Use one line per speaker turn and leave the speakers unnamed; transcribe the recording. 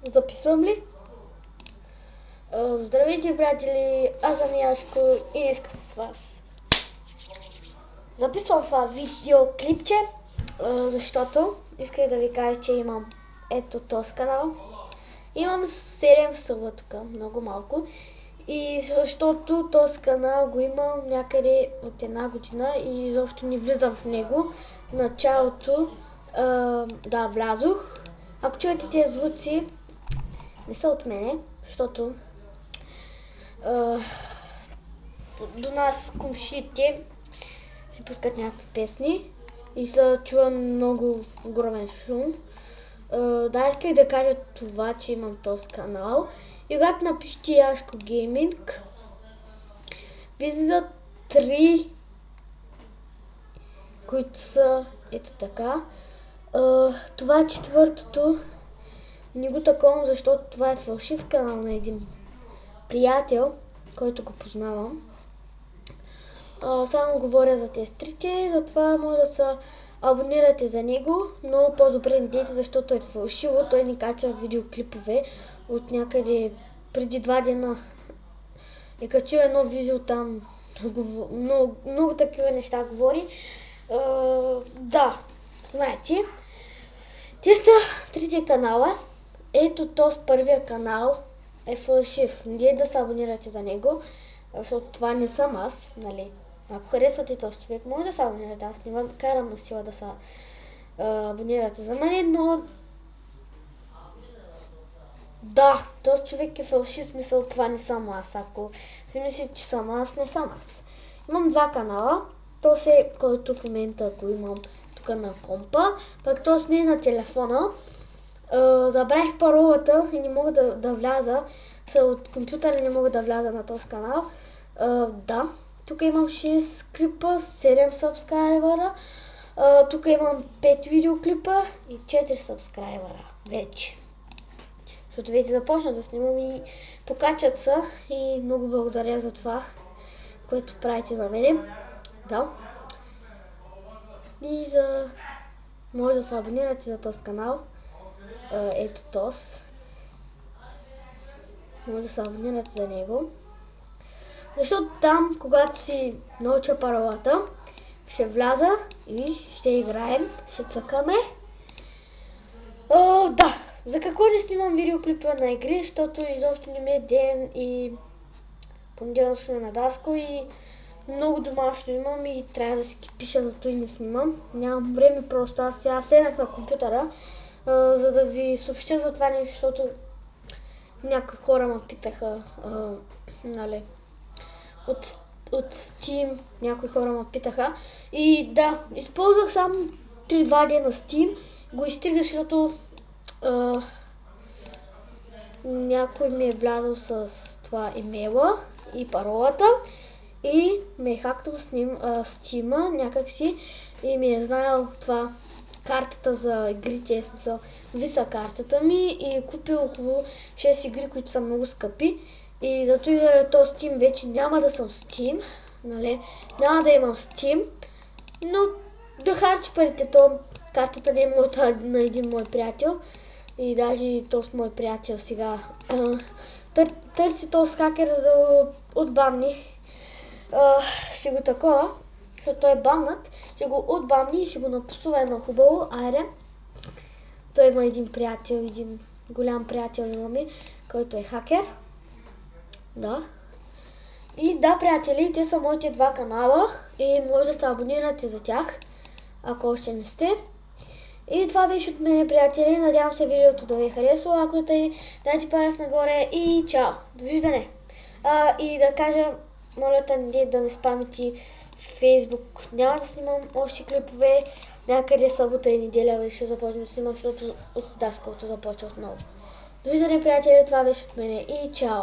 Записвам ли? Здравейте, приятели! Аз съм Яшко и днеска с вас. Записвам това видеоклипче, защото исках да ви кажа, че имам ето този канал. Имам 7 съба тук, много малко. И защото този канал го имам някъде от една година и изобщо не влизам в него. В началото, да, влязох. Ако чуете тези звуци, не са от мене, защото до нас комшите си пускат някакви песни и се чува много огромен шум. Да, исках да кажа това, че имам този канал. И когато напишете Яшко Гейминг, влизат 3, които са ето така. Това четвъртото не го таковам, защото това е фалшив канал на един приятел, който го познавам. Само говоря за тези трите, затова може да се абонирате за него, но по-добре не дейте, защото е фалшиво. Той ни качва видеоклипове от някъде преди 2 дена. Е качил едно видео там, много такива неща говори. Да, знаете. Те са трите канала. Ето този първия канал е фалшив. Не да се абонирате за него, защото това не съм аз, нали? Ако харесвате този човек, може да се абонирате. Аз не вам карам на сила да се абонирате за мен, но да, този човек е фалшив, смисъл, това не съм аз. Ако си мислите, че съм аз, не съм аз. Имам 2 канала. Този е, който в момента го имам тук на компа, пък този ми е на телефона. Забравих паролата и не мога да вляза. От компютъра не мога да вляза на този канал. Да, тук имам 6 клипа, 7 сабскрайбъра. Тук имам 5 видеоклипа и 4 сабскрайбъра вече. Защото вече започна да снимам и покачат се и много благодаря за това, което правите за мене. Да. И може да се абонирате за този канал. Ето този. Може да се абонирате за него. Защото там, когато си науча паролата, ще вляза и ще играем, ще цъкаме. Да, за какво не снимам видеоклипа на игри, защото изобщо не ми е ден и понеделник сме на Даско и много домашно имам и трябва да си ги пиша, зато и не снимам. Нямам време просто. Аз сега седнах на компютъра, за да ви съобщя за това нещо, защото някои хора ме питаха, нали, от Steam, някои хора ме питаха. И да, използвах само 3-2 дена Steam, го изтригах, защото някой ми е влязъл с това имейла и паролата и ме е хакнал Steam-а някакси и ми е знаел това картата за игрите, смисъл, виса картата ми и е купил около 6 игри, които са много скъпи. И зато и заради този Steam вече няма да съм Steam, нали? Няма да имам Steam, но да харчи парите, то картата не е моята, на един мой приятел. И даже този мой приятел сега търси този хакер да отбамни. Ще го такова, защото той е бамнат, ще го отбамни и ще го напусува едно хубаво. Айде. Той има един приятел, един голям приятел имаме, който е хакер. Да. И да, приятели, те са моите 2 канала и може да се абонирате за тях, ако още не сте. И това беше от мене, приятели. Надявам се видеото да ви е харесало. Ако е тъй, дайте палец нагоре и чао! Довиждане! И да кажа, моля те да ме спамите в Facebook. Няма да снимам още клипове. Някъде събота и неделя ще започна да снимам, защото от Даскалото започва отново. Довиждане, приятели, това беше от мене и чао!